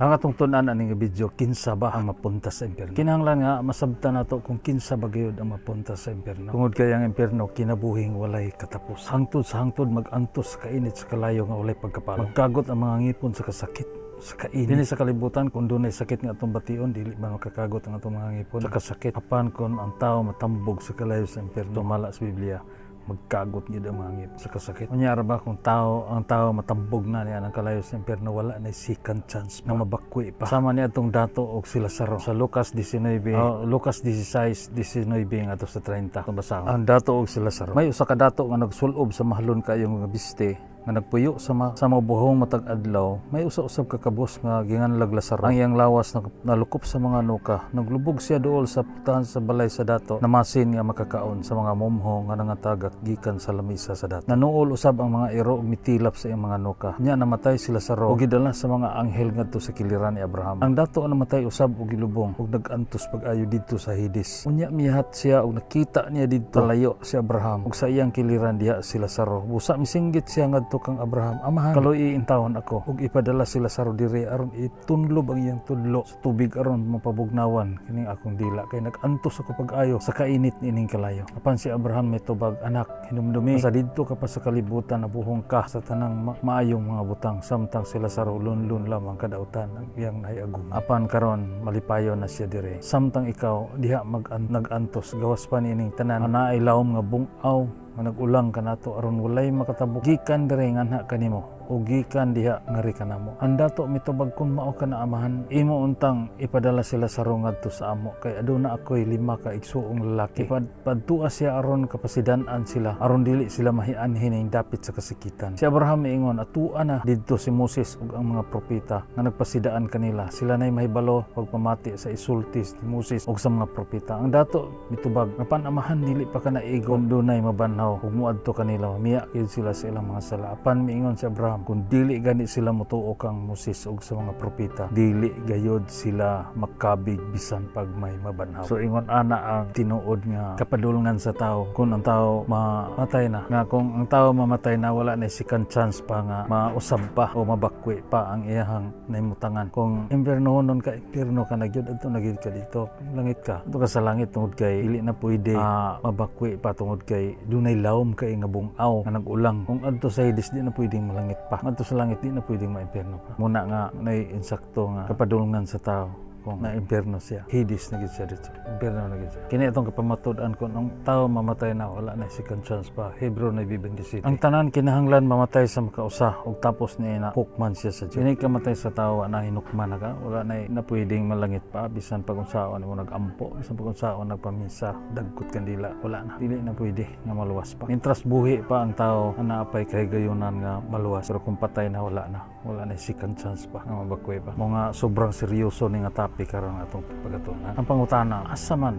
Ang atong tun-an aning video, kinsa ba ang mapunta sa impyerno? Kinahanglan nga masabtan nato kung kinsa ba gyud ang mapunta sa impyerno. Tungod kay ang impyerno kinabuhing walay katapos. Hangtod sa hangtod magantos sa kainit sa kalayo nga walay pagkapalo. Magkagot ang mga ngipon sa kasakit sa kainit. Dili sa kalibutan kung dunay sakit nga atong bation, dili ba makakagot ang atong mga ngipon sa kasakit. Apan kon ang tao matambog sa kalayo sa impyerno, tumala sa Biblia, magkagot gid ang mga ngip sa kasakit. Unyara ba kung ang tao matambog na niya ng kalayo sa impyerno, wala na second chance na mabakwi pa. Sama niya atong dato og si Lazaro sa Lucas 19, Lucas 16:19 ngadto sa 30 kung basahon. Ang dato og si Lazaro. May usa ka dato nga nagsulob sa mahalon kayong mga biste nga nagpuyo sa mabuhong matag adlaw. May usa-usab ka kabus nga ginganlag Lazaro. Ang iyang lawas nalukop sa mga nuka. Naglubog siya duol sa putahan sa balay sa dato, namasin nga makakaon sa mga momho nga nangatagak gikan sa lamisa sa dato. Nanuol usab ang mga iro ug mitilap sa iyang mga nuka. Nya namatay si Lazaro ug gidala sa mga anghel ngadto sa kiliran ni Abraham. Ang dato namatay usab ug gilubong ug nagantos pag-ayo didto sa Hades. Unya mihat siya ug nakita niya didto layo si Abraham ug sa iyang kiliran diha si Lazaro. Busa misinggit siya ngadto kang Abraham, amahan, kaloy intawon ako ug ipadala si Lazaro diri aron itunlob ang iyang tudlo sa tubig aron mapabugnawan kining akong dila kay nagantos ako pag-ayo sa kainit nining kalayo. Apan si Abraham mitubag, anak, hinumdumi sa didto ka pa sa kalibutan, nabuhong ka sa tanang maayong mga butang, samtang si Lazaro lunlun lamang kadautan ang iyang nahiagum. Apan karon malipayon na siya diri, samtang ikaw diha nagantos gawas pa nining tanan na ay lawom nga bungaw nga nag-ulang kanato aron walay makatabok gikan diri nganha kanimo o gikan diha ngari kanamo. Ang dato mitubag kun mao ka na amahan, imo untang ipadala sila sa ngadto sa amo kay aduna ako'y 5 ka igsuong lalaki. Padtua siya aron kapasidan-an sila aron dili sila mahianhin ning dapit sa kasikitan. Si Abraham miingon, atua na didto si Moses ug ang mga propeta nga nagpasidaan kanila. Sila nay mahibalo pagpamati sa isultis ni Moses ug sa mga propeta. Ang dato mitubag, apan amahan dili pa ka naigon dunay mabanhaw ug muadto kanila, miya gid sila sa ilang mga sala. Apan miingon si Abraham, kung dili gani sila motuo kang Moses ug sa mga propeta, dili gayod sila makabig bisan pag may mabanhaw. So ingon ana ang tinuod nga kapadulngan sa tao kung ang tao mamatay na. Nga kung ang tao mamatay na, wala na second chance pa nga mausab pa o mabakwi pa ang iyahang naimutangan. Kung impyernohonon ka, impyerno ka na gyud, adto na gyud ka dito. Langit ka. Adto ka sa langit tungod kay dili na pwede mabakwi pa tungod kay dunay lawom kay nga bungaw nga nag-ulang. Kung adto sa Hades, di na pwedeng malangit pa. Adto sa langit, di na pwedeng maimpyerno pa. Muna nga nai-insakto nga kapadulngan sa tao kung na-impyerno siya. Hades na gid siya dito. Impyerno na gid siya. Kini itong kapamatud-an kung ang tao mamatay na, wala na second chance pa. Hebrew 9:27. Ang tanan kinahanglan mamatay sa makausa ug tapos niya na hukman siya sa Dios. Kini kamatay sa tao na hinukman na ka, wala na pwedeng malangit pa bisan pag-unsaon mo nag-ampo, bisan pag-unsaon nagpamisa, dagkot kandila, wala na. Dili na pwede nga maluwas pa. Mintras buhi pa ang tao na naapay kay gayunan nga maluwas, pero kung patay na, wala na second chance pa nga mabakwi pa. Mga sobrang seryoso ni nga karon atong pagatunan. Ang pangutana,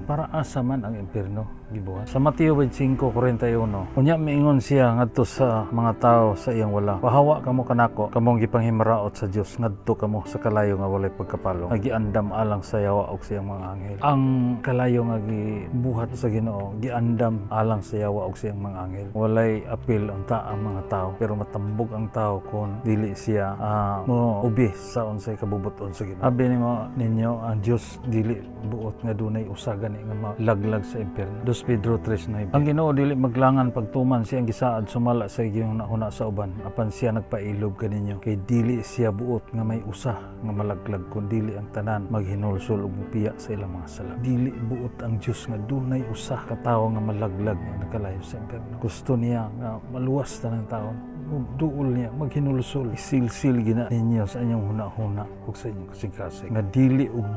para asa man ang impyerno gibuhat? Sa Mateo 25:41, unya miingon siya ngadto sa mga tao sa iyang wala, pahawa kamo kanako, kamong gipanghimaraot sa Dios, ngadto kamo sa kalayo nga walay pagkapalo, nga giandam alang sa yawa ug sa iyang mga anghel. Ang kalayo nga gibuhat sa Ginoo, giandam alang sa yawa ug sa iyang mga anghel. Walay apil ang mga tao, pero matambog ang tao kung dili siya mo ubi sa unsay kabubuton sa Ginoo. Abi ninyo ang Dios dili buot nga dunay usa gani nga malaglag sa impyerno. 2 Pedro 3:9. Ang Ginoo dili maglangan pagtuman siyang gisaad sumala sa iyong huna sa uban, apan siya nagpailob kaninyo kay dili siya buot nga may usa nga malaglag kun dili ang tanan maghinulsol ug mupiya sa ilang mga sala. Dili buot ang Dios nga dunay usa ka tawo nga malaglag nga nakalayo sa impyerno. Gusto niya nga maluwas tanang tawo. Duol niya maghinulsol, isilsil gina ninyo sa inyong huna-huna ug sa inyong kasig-kasig. Nga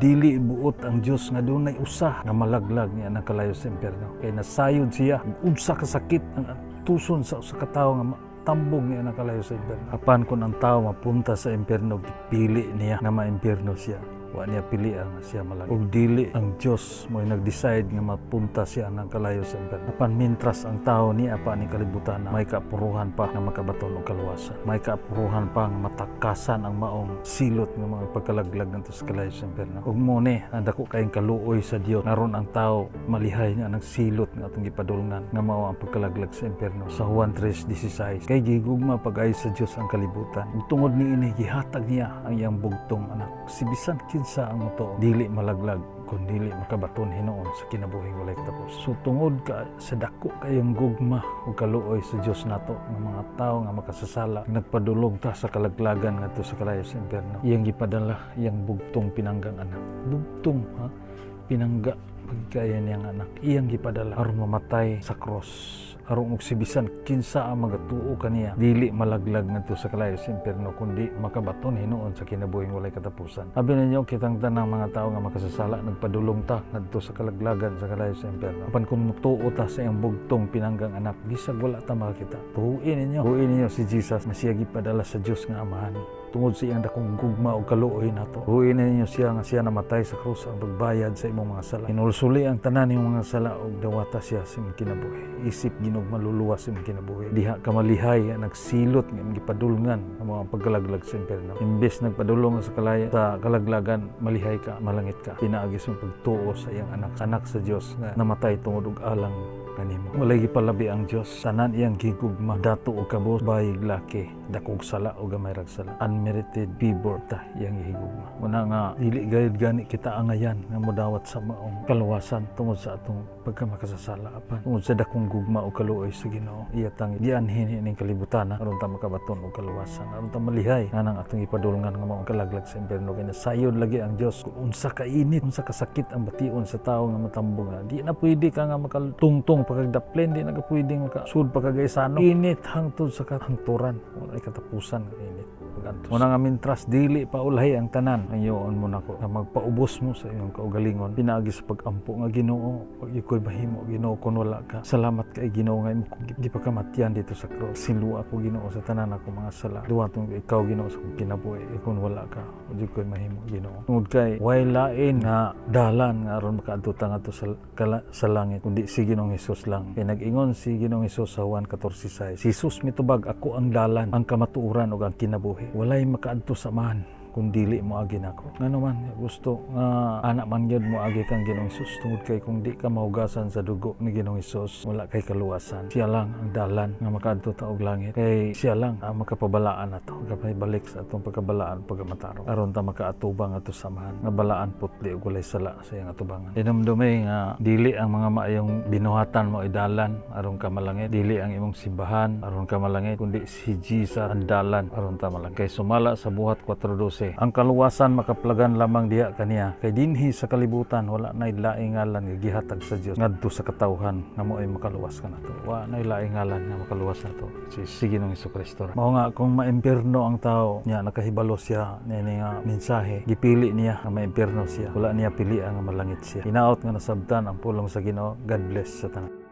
dili buot ang Dios nga dunay usa nga malaglag niya nakalayo sa impyerno. Kay nasayod siya unsa ka sakit ang tuson sa usa ka tawo nga tambong niya nakalayo sa impyerno. Apan kun ang tawo mapunta sa impyerno, gipili niya nga maimpyerno siya. wa niya pilian nga siya malangit. Ug dili ang Dios mo nag-decide nga mapunta siya ng kalayo sa impyerno. Apan mintras ang tao niya pa ni kalibutan na may kapuruhan pa nga makabaton og kaluwasan. May kapuruhan pa nga matakasan ang maong silot nga mga pagkalaglag ngadto sa kalayo sa impyerno. Ug mo ni ang dako kayong kaluoy sa Dios naron ang tao malihay nga ng silot nga atong gipadulngan nga mao ang pagkalaglag sa impyerno. Sa Juan 3:16 kay gigugma pag-ayo sa Dios ang kalibutan. Ug tungod niini gihatag niya ang iyang bugtong anak. Si bisan kinsa ang moto dili malaglag kun dili makabaton hinuon sa kinabuhing walay katapos. So tungod ka sa dako kayong gugma ug kaluoy sa Dios nato nga mga tawo nga makasasala nagpadulong ta sa kalaglagan ngadto sa kalayo sa impyerno. Iyang gipadala iyang bugtong pinanggang anak. Bugtong pinangga pagkaya niyang anak. Iyang gipadala aron mamatay sa cross. Aron og sibisan kinsa ang magatuo kaniya dili malaglag ngadto sa kalayo sa impyerno kundi makabaton hinuon sa kinabuhing walay katapusan. Abi ninyo kitang tanang mga tawo nga makasasala nagpadulong ta ngadto sa kalaglagan sa kalayo sa impyerno. Apan kung mutuo ta sa iyang bugtong pinanggang anak bisag wala ta makakita. Buuin ninyo si Jesus na siya gipadala sa Dios nga Amahan. Tungod sa iyang dakong gugma o kaluoy nato. Buuin ninyo siya nga siya namatay sa krus ang pagbayad sa imong mga sala. Inulsuli ang tanan ng mga sala og dawata siya sa imong kinabuhi. Isip ginog maluluwas sa imong kinabuhi. Diha ka malihay nagsilot nga gipadulngan ang mga pagkalaglag sa impyerno. Imbes nagpadulong sa kalaglagan malihay ka, malangit ka. Pinaagi sa pagtuo sa iyang anak sa Dios nga namatay tungod og alang kanimo. Walay gipalabi ang Dios tanan iyang gigugma dato og kabus bayig laki dakog sala o gamay rag sala unmerited favor ta iyang gihigugma. Una nga dili gayud gani kita angayan nga modawat sa maong kaluwasan tungod sa atong pagkamakasasala apan tungod sa dakong gugma o kaluoy sa Ginoo iya tang gianhin ning kalibutan aron ta makabaton og kaluwasan aron ta malihay nga nang atong ipadulngan nga maong kalaglag sa impyerno kay nasayod lagi ang Dios kung unsa ka init unsa ka sakit ang bation sa tawo nga matambong di na pwede ka nga makaltungtong pagkagdaplin di na pwedeng makasud pagkagaysano init hangtod sa kahangturan wala katapusan ng init pag-antos muna nga mintras dili pa ulay ang tanan ayoon mo nako na magpaubos mo sa imong kaugalingon pinaagi sa pag-ampo nga Ginoo pag ikoy mahimo Ginoo kun wala ka salamat kay Ginoo nga imo gipakamatian dito sa cross sinluwa ko Ginoo sa tanan ako mga sala duwatong ikaw Ginoo sa kong kinabuhi kun wala ka udi koy mahimo Ginoo tungod kay way lain nga dalan nga aron makaadto ta ngadto sa langit kundi si Ginoong Hesus lang kay nag-ingon si Ginoong Hesus sa Juan 14:6 si Jesus mitubag ako ang dalan ang kamatuoran ug ang kinabuhi walay makaadto sa man kung dili mo agi nako. Ngano man gusto nga anak man gyud mo agi kang Ginoong Hesus tungod kay kung di ka mahugasan sa dugo ni Ginoong Hesus wala kay kaluwasan. Siya lang ang dalan nga makaadto ta og langit. Kay siya lang ang makapabalaan nato. Kapay balik sa atong pagkabalaan pagamatarong. Aron ta makaatubang ato samahan nga balaan putli ug walay sala sa iyang atubangan. Dinumdumay nga dili ang mga maayong binuhatan mo idalan aron ka malangit. Dili ang imong simbahan aron ka malangit kundi si Jesus ang dalan aron ta malangit. Kay sumala sa buhat 4:12 ang kaluwasan makaplagan lamang diha kaniya kay dinhi sa kalibutan wala nay laing ngalan nga gihatag sa Dios ngadto sa katawhan nga mo'y makaluwas kanato wala nay laing ngalan nga makaluwas nato si Ginoong Hesukristo mao nga kung maimpierno ang tao nya nakahibalo siya nini nga mensahe gipili niya nga maimpierno siya wala niya pilian nga malangit siya hinaot nga nasabtan ang pulong sa Ginoo. God bless sa tanan.